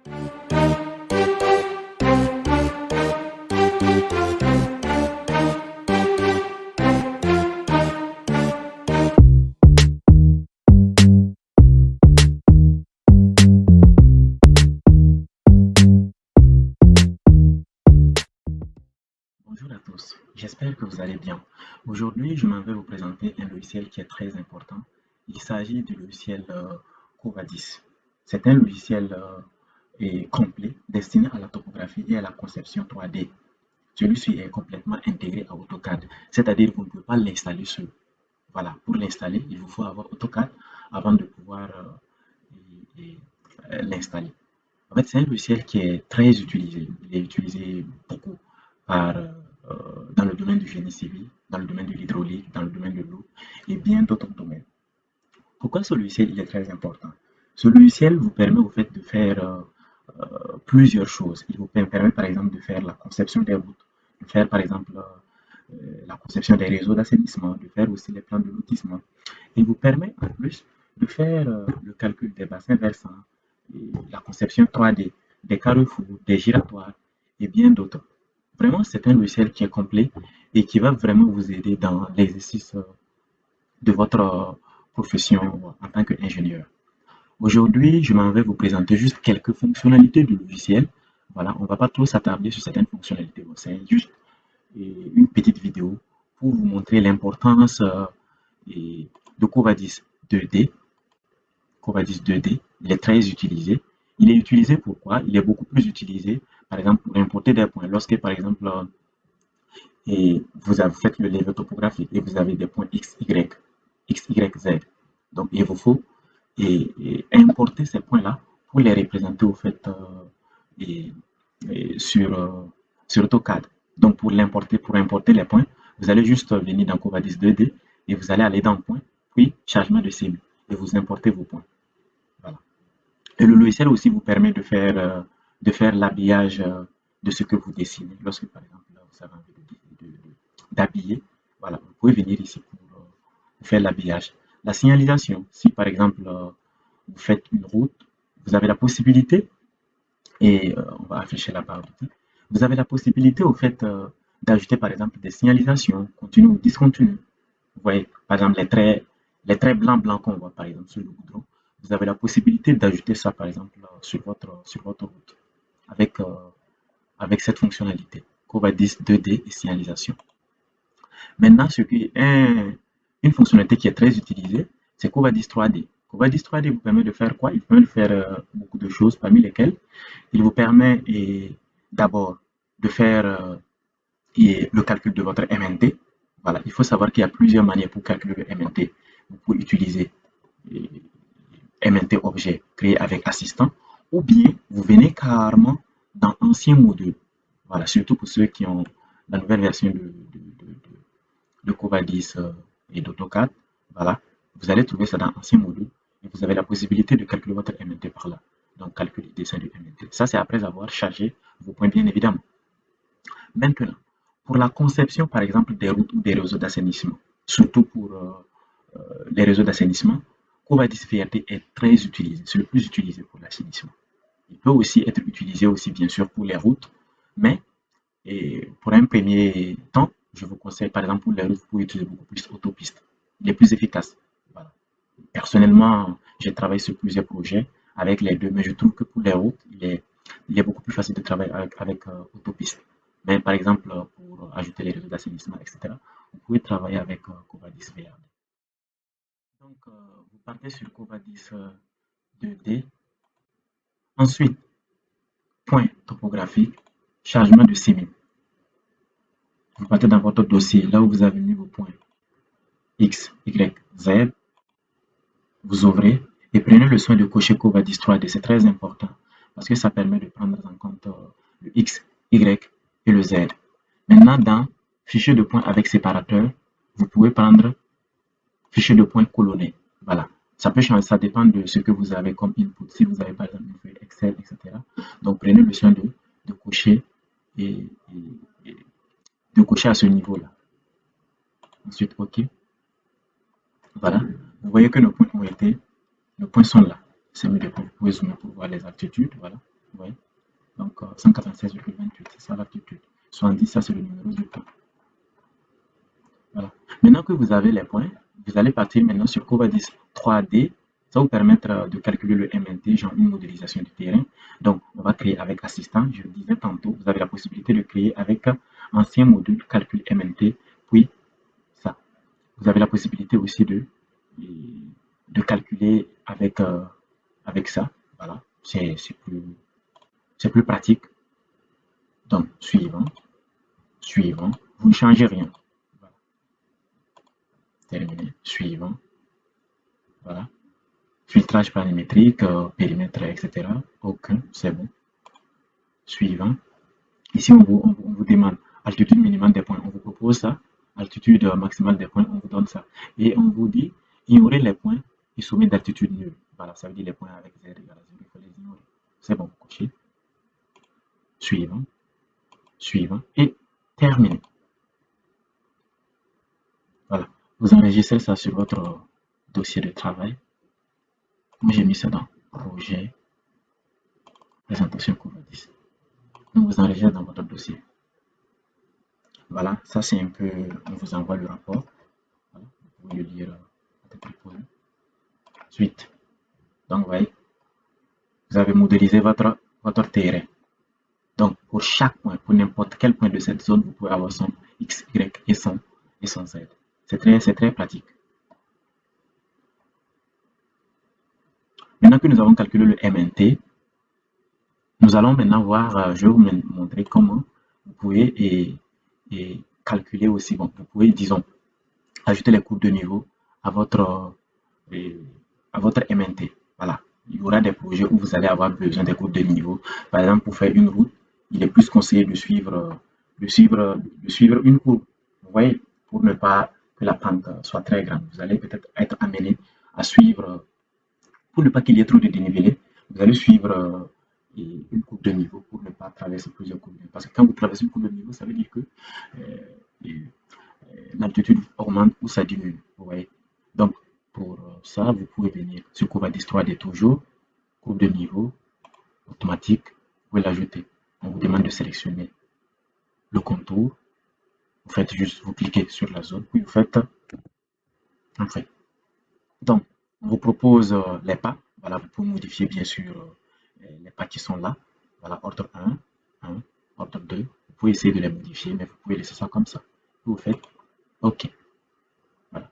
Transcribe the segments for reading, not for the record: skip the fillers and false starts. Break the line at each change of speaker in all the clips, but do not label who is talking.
Bonjour à tous, j'espère que vous allez bien. Aujourd'hui, je m'en vais vous présenter un logiciel qui est très important. Il s'agit du logiciel Covadis. C'est un logiciel complet destiné à la topographie et à la conception 3D. Celui-ci est complètement intégré à AutoCAD, c'est-à-dire que vous ne pouvez pas l'installer seul. Voilà, pour l'installer, il vous faut avoir AutoCAD avant de pouvoir l'installer. En fait, c'est un logiciel qui est très utilisé. Il est utilisé beaucoup dans le domaine du génie civil, dans le domaine de l'hydraulique, dans le domaine de l'eau et bien d'autres domaines. Pourquoi ce logiciel il est très important? Ce logiciel vous permet au fait de faire plusieurs choses. Il vous permet par exemple de faire la conception des routes, de faire par exemple la conception des réseaux d'assainissement, de faire aussi les plans de lotissement. Il vous permet en plus de faire le calcul des bassins versants, la conception 3D, des carrefours, des giratoires et bien d'autres. Vraiment, c'est un logiciel qui est complet et qui va vraiment vous aider dans l'exercice de votre profession en tant qu'ingénieur. Aujourd'hui, je m'en vais vous présenter juste quelques fonctionnalités du logiciel. Voilà, on ne va pas trop s'attarder sur certaines fonctionnalités. C'est juste une petite vidéo pour vous montrer l'importance de Covadis 2D. Covadis 2D, il est très utilisé. Il est utilisé pourquoi? Il est beaucoup plus utilisé, par exemple, pour importer des points. Lorsque, par exemple, vous avez fait le level topographique et vous avez des points X, Y, Z. Donc, il vous faut importer ces points-là pour les représenter au fait et, sur AutoCAD. Donc, pour importer les points, vous allez juste venir dans Covadis 2D et vous allez aller dans Points, puis Chargement de cellules et vous importez vos points. Voilà. Et le logiciel aussi vous permet de faire l'habillage de ce que vous dessinez. Lorsque, par exemple, vous avez envie d'habiller, voilà, vous pouvez venir ici pour faire l'habillage. La signalisation, si par exemple, vous faites une route, vous avez la possibilité, et on va afficher la barre d'outils, vous avez la possibilité au fait d'ajouter par exemple des signalisations continue ou discontinue. Vous voyez, par exemple, les traits blancs qu'on voit par exemple sur le goudron, vous avez la possibilité d'ajouter ça par exemple sur votre route avec, avec cette fonctionnalité Covadis 2D et signalisation. Maintenant, une fonctionnalité qui est très utilisée, c'est Covadis 3D. Covadis 3D vous permet de faire quoi? Il permet de faire beaucoup de choses, parmi lesquelles il vous permet d'abord de faire le calcul de votre MNT. Voilà, il faut savoir qu'il y a plusieurs manières pour calculer le MNT. Vous pouvez utiliser MNT objet créé avec assistant, ou bien vous venez carrément dans ancien module. Voilà, surtout pour ceux qui ont la nouvelle version de Covadis et d'AutoCAD. Voilà, vous allez trouver ça dans ancien module et vous avez la possibilité de calculer votre MNT par là. Donc, calcul et dessin du MNT. Ça, c'est après avoir chargé vos points, bien évidemment. Maintenant, pour la conception, par exemple, des routes ou des réseaux d'assainissement, surtout pour les réseaux d'assainissement, Covadis VRT est très utilisé. C'est le plus utilisé pour l'assainissement. Il peut aussi être utilisé aussi, bien sûr, pour les routes, mais pour un premier temps, je vous conseille, par exemple, pour les routes, vous pouvez utiliser beaucoup plus autopiste. Il est plus efficace. Voilà. Personnellement, j'ai travaillé sur plusieurs projets avec les deux, mais je trouve que pour les routes, il est beaucoup plus facile de travailler avec autopiste. Mais par exemple, pour ajouter les réseaux d'assainissement, etc., vous pouvez travailler avec Covadis VRD. Donc, vous partez sur Covadis 2D. Ensuite, point topographique, chargement de CIMI. Vous partez dans votre dossier, là où vous avez mis vos points X, Y, Z. Vous ouvrez et prenez le soin de cocher Covadis 3D. C'est très important parce que ça permet de prendre en compte le X, Y et le Z. Maintenant, dans fichier de points avec séparateur, vous pouvez prendre fichier de points colonné. Voilà. Ça peut changer, ça dépend de ce que vous avez comme input. Si vous avez par exemple une feuille Excel, etc. Donc prenez le soin de cocher et de cocher à ce niveau-là. Ensuite, OK. Voilà. Vous voyez que nos points sont là. C'est mieux de vous pouvez zoomer pour voir les altitudes. Voilà. voyez. Donc 196,28, c'est ça l'altitude. 70, ça c'est le numéro du point. Voilà. Maintenant que vous avez les points, vous allez partir maintenant sur Covadis 3D. Ça va vous permettre de calculer le MNT, genre une modélisation du terrain. Donc, on va créer avec assistant. Je le disais tantôt, vous avez la possibilité de créer avec ancien module calcul MNT, puis ça. Vous avez la possibilité aussi de calculer avec ça. Voilà, c'est plus pratique. Donc, suivant, suivant, vous ne changez rien. Voilà. Terminé, suivant. Voilà. Filtrage planimétrique, périmètre, etc. Aucun, c'est bon. Suivant. Ici, on vous demande altitude minimale des points. On vous propose ça. Altitude maximale des points, on vous donne ça. Et on vous dit ignorer les points et soumettre d'altitude nulle. Voilà, ça veut dire les points avec z égale à 0, il faut les ignorer. C'est bon, vous cochez. Suivant. Suivant. Et terminé. Voilà. Vous enregistrez ça sur votre dossier de travail. Moi, j'ai mis ça dans projet, présentation Covadis. Donc, vous enregistrez dans votre dossier. Voilà, ça c'est un peu, on vous envoie le rapport. Voilà, vous pouvez le lire à tête reposée. Ensuite, donc, vous voyez, vous avez modélisé votre terrain. Donc, pour chaque point, pour n'importe quel point de cette zone, vous pouvez avoir son X, Y et son Z. C'est très pratique. Maintenant que nous avons calculé le MNT, nous allons maintenant voir, je vais vous montrer comment vous pouvez calculer aussi. Bon, vous pouvez, disons, ajouter les courbes de niveau à votre MNT. Voilà. Il y aura des projets où vous allez avoir besoin des courbes de niveau. Par exemple, pour faire une route, il est plus conseillé de suivre une courbe. Vous voyez, pour ne pas que la pente soit très grande. Vous allez peut-être être amené à suivre, pour ne pas qu'il y ait trop de dénivelé, vous allez suivre une courbe de niveau pour ne pas traverser plusieurs courbes de niveau. Parce que quand vous traversez une courbe de niveau, ça veut dire que l'altitude augmente ou ça diminue. Vous voyez. Donc, pour ça, vous pouvez venir sur Covadis 3D toujours, courbe de niveau, automatique, vous pouvez l'ajouter. On vous demande de sélectionner le contour. Vous faites juste, vous cliquez sur la zone, puis vous faites enfin. Donc, on vous propose les pas. Voilà, vous pouvez modifier bien sûr les pas qui sont là. Voilà, ordre 1, ordre 2. Vous pouvez essayer de les modifier, mais vous pouvez laisser ça comme ça. Vous faites OK. Voilà.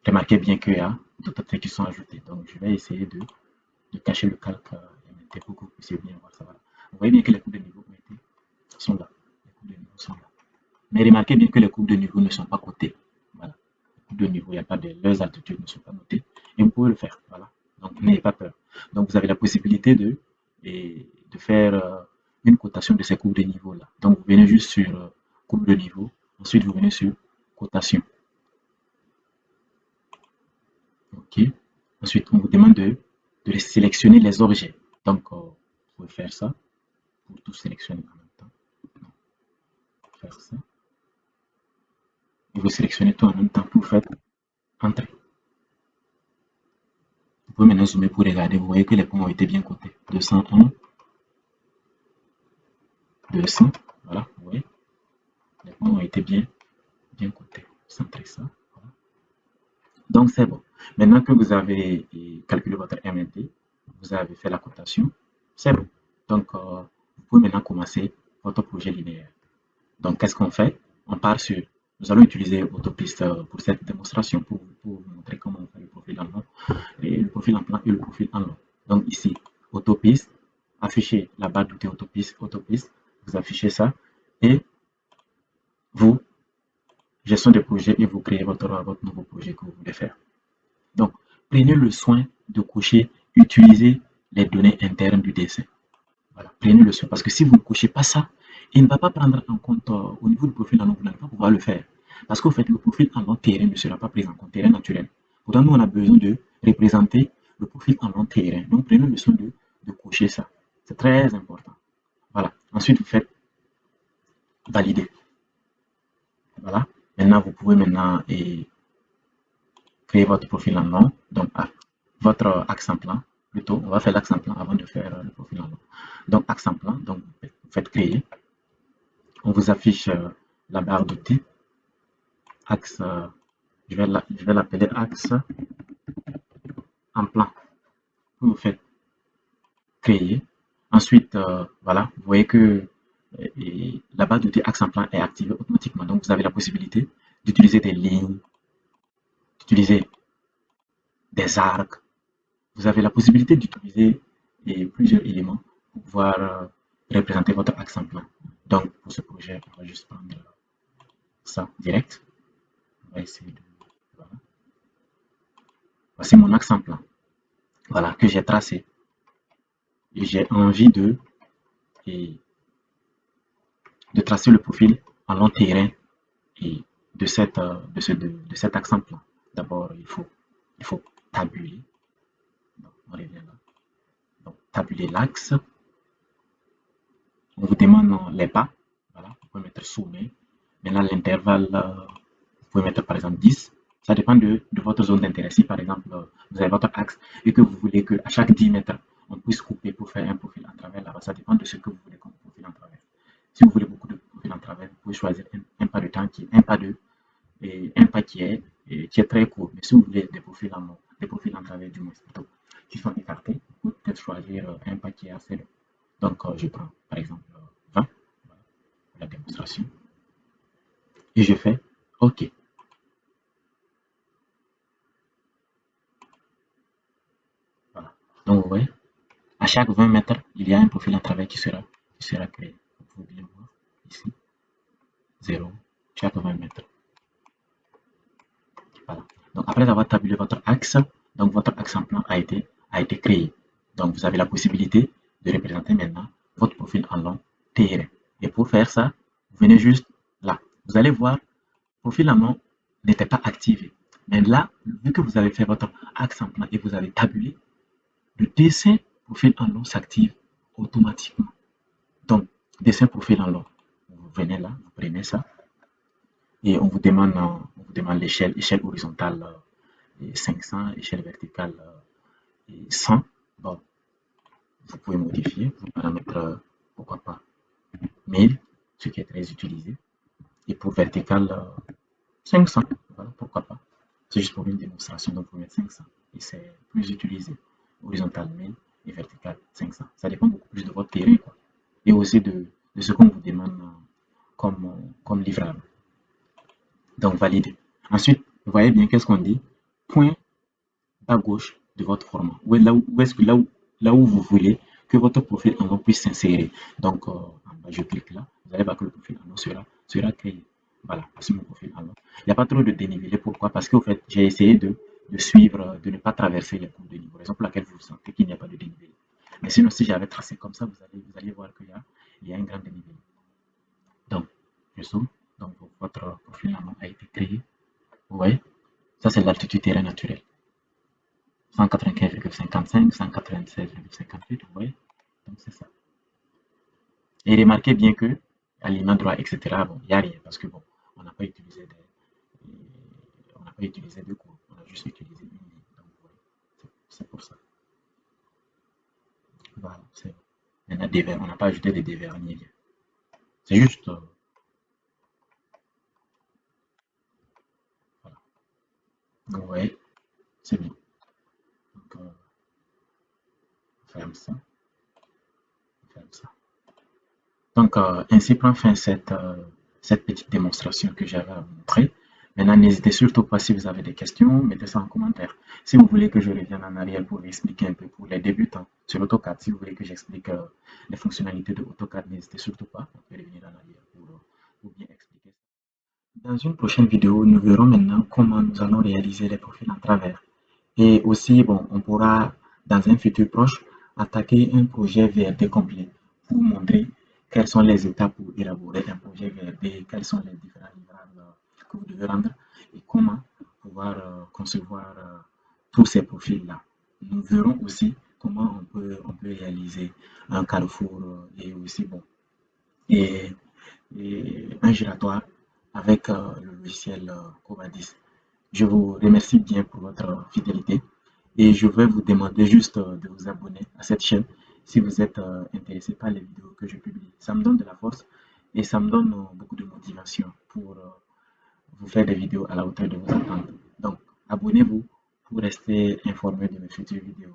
Remarquez bien qu'il y a d'autres traits qui sont ajoutés. Donc, je vais essayer de cacher le calque pour que vous puissiez bien voir ça. Voilà. Vous voyez bien que les courbes de niveau sont là. Les courbes de niveau sont là. Mais remarquez bien que les courbes de niveau ne sont pas cotées. Voilà. Les courbes de niveau, il n'y a pas de. Leurs altitudes ne sont pas notées. Et vous pouvez le faire. Voilà. Donc, n'ayez pas peur. Donc, vous avez la possibilité de faire une cotation de ces courbes de niveau là. Donc, vous venez juste sur courbe de niveau. Ensuite, vous venez sur cotation. OK. Ensuite, on vous demande de sélectionner les objets. Donc, vous pouvez faire ça pour tout sélectionner en même temps. Faire ça. Et vous sélectionnez tout en même temps pour faire entrer. Vous pouvez maintenant zoomer pour regarder. Vous voyez que les points ont été bien cotés. 201, 200. Voilà, vous voyez. Les points ont été bien cotés. Centrez ça. Voilà. Donc, c'est bon. Maintenant que vous avez calculé votre MNT, vous avez fait la cotation, c'est bon. Donc, vous pouvez maintenant commencer votre projet linéaire. Donc, qu'est-ce qu'on fait? On part sur. Nous allons utiliser Autopiste pour cette démonstration pour vous montrer comment on fait le profil en long, et le profil en plan et le profil en long. Donc, ici, Autopiste, affichez la barre d'outils Autopiste, vous affichez ça et vous, gestion de projet, et vous créez votre nouveau projet que vous voulez faire. Donc, prenez le soin de cocher, utiliser les données internes du dessin. Voilà, prenez le soin parce que si vous ne cochez pas ça, il ne va pas prendre en compte au niveau du profil en long, vous n'allez pas pouvoir le faire. Parce qu'au fait, le profil en long terrain ne sera pas pris en compte, terrain naturel. Pourtant, nous, on a besoin de représenter le profil en long terrain. Donc, prenez le soin de cocher ça. C'est très important. Voilà. Ensuite, vous faites valider. Voilà. Maintenant, vous pouvez créer votre profil en long. Donc, votre axe en plan, plutôt, on va faire l'axe en plan avant de faire le profil en long. Donc, axe en plan, donc vous faites créer. On vous affiche la barre d'outils. Axe, je vais l'appeler axe en plan. Vous faites créer. Ensuite, voilà, vous voyez que la barre d'outils axe en plan est activée automatiquement. Donc, vous avez la possibilité d'utiliser des lignes, d'utiliser des arcs. Vous avez la possibilité d'utiliser plusieurs éléments pour pouvoir représenter votre axe en plan. Donc, pour ce projet, on va juste prendre ça direct. On va essayer de... Voilà. Voici mon axe en plan. Voilà, que j'ai tracé. Et j'ai envie de tracer le profil en long terrain et de cet axe en plan. D'abord, il faut tabuler. Donc, on revient là. Donc, tabuler l'axe. On vous demande les pas. Voilà, vous pouvez mettre sommet. Maintenant, l'intervalle, vous pouvez mettre par exemple 10. Ça dépend de votre zone d'intérêt. Si par exemple, vous avez votre axe et que vous voulez qu'à chaque 10 mètres, on puisse couper pour faire un profil en travers là-bas, ça dépend de ce que vous voulez comme profil en travers. Si vous voulez beaucoup de profils en travers, vous pouvez choisir un pas de temps qui est un pas qui est très court. Mais si vous voulez des profils en travers du moins plutôt, qui sont écartés, vous pouvez peut-être choisir un pas qui est assez long. Donc, je prends par exemple 20 voilà, pour la démonstration et je fais OK. Voilà. Donc, vous voyez, à chaque 20 mètres, il y a un profil en travers qui sera créé. Vous pouvez bien voir ici, 0, chaque 20 mètres. Voilà. Donc, après avoir tabulé votre axe, donc votre axe en plan a été créé. Donc, vous avez la possibilité de représenter maintenant votre profil en long terrain. Et pour faire ça, vous venez juste là. Vous allez voir, profil en long n'était pas activé. Mais là, vu que vous avez fait votre axe en plan et vous avez tabulé, le dessin profil en long s'active automatiquement. Donc, dessin profil en long. Vous venez là, vous prenez ça et on vous demande l'échelle, échelle horizontale 500, échelle verticale 100. Bon, vous pouvez modifier, vous pouvez en mettre, pourquoi pas, 1000, ce qui est très utilisé. Et pour vertical, 500, voilà, pourquoi pas. C'est juste pour une démonstration, donc vous mettez 500. Et c'est plus utilisé. Horizontal 1000 et vertical 500. Ça dépend beaucoup plus de votre terrain, quoi. Et aussi de ce qu'on vous demande comme livrable. Donc, valider. Ensuite, vous voyez bien qu'est-ce qu'on dit. Point à gauche de votre format. Là où vous voulez que votre profil en long puisse s'insérer. Donc, en bas, je clique là. Vous allez voir que le profil en long sera créé. Voilà, c'est mon profil en long. Il n'y a pas trop de dénivelé. Pourquoi? Parce qu'au fait, j'ai essayé de suivre, de ne pas traverser les courbes de niveau. Raison pour laquelle vous sentez qu'il n'y a pas de dénivelé. Mais sinon, si j'avais tracé comme ça, vous allez voir qu'il y a un grand dénivelé. Donc, je zoome. Donc, votre profil en long a été créé. Vous voyez? Ça, c'est l'altitude terrain naturelle. 195,55, 196,58, vous voyez? Donc, c'est ça. Et remarquez bien que, alignement droit, etc., bon, il n'y a rien parce que, bon, on n'a pas utilisé de cours, on a juste utilisé une ligne. Donc, vous voyez, c'est pour ça. Voilà, c'est bon. Maintenant, on n'a pas ajouté des dévers ni rien. C'est juste, voilà. Donc, vous voyez, c'est bien. Donc, on ferme ça, on ferme ça. Donc, ainsi prend fin cette petite démonstration que j'avais à vous montrer. Maintenant, n'hésitez surtout pas si vous avez des questions, mettez ça en commentaire. Si vous voulez que je revienne en arrière pour expliquer un peu pour les débutants sur AutoCAD, si vous voulez que j'explique les fonctionnalités de AutoCAD, n'hésitez surtout pas, on peut revenir en arrière pour bien expliquer. Dans une prochaine vidéo, nous verrons maintenant comment nous allons réaliser les profils en travers. Et aussi, bon, on pourra, dans un futur proche, attaquer un projet VRD complet pour montrer quelles sont les étapes pour élaborer un projet VRD, quels sont les différents livrables que vous devez rendre et comment pouvoir concevoir tous ces profils-là. Nous verrons aussi comment on peut réaliser un carrefour et aussi, bon, et, un giratoire avec le logiciel Covadis. Je vous remercie bien pour votre fidélité Et je vais vous demander juste de vous abonner à cette chaîne si vous êtes intéressé par les vidéos que je publie. Ça me donne de la force et ça me donne beaucoup de motivation pour vous faire des vidéos à la hauteur de vos attentes. Donc, abonnez-vous pour rester informé de mes futures vidéos.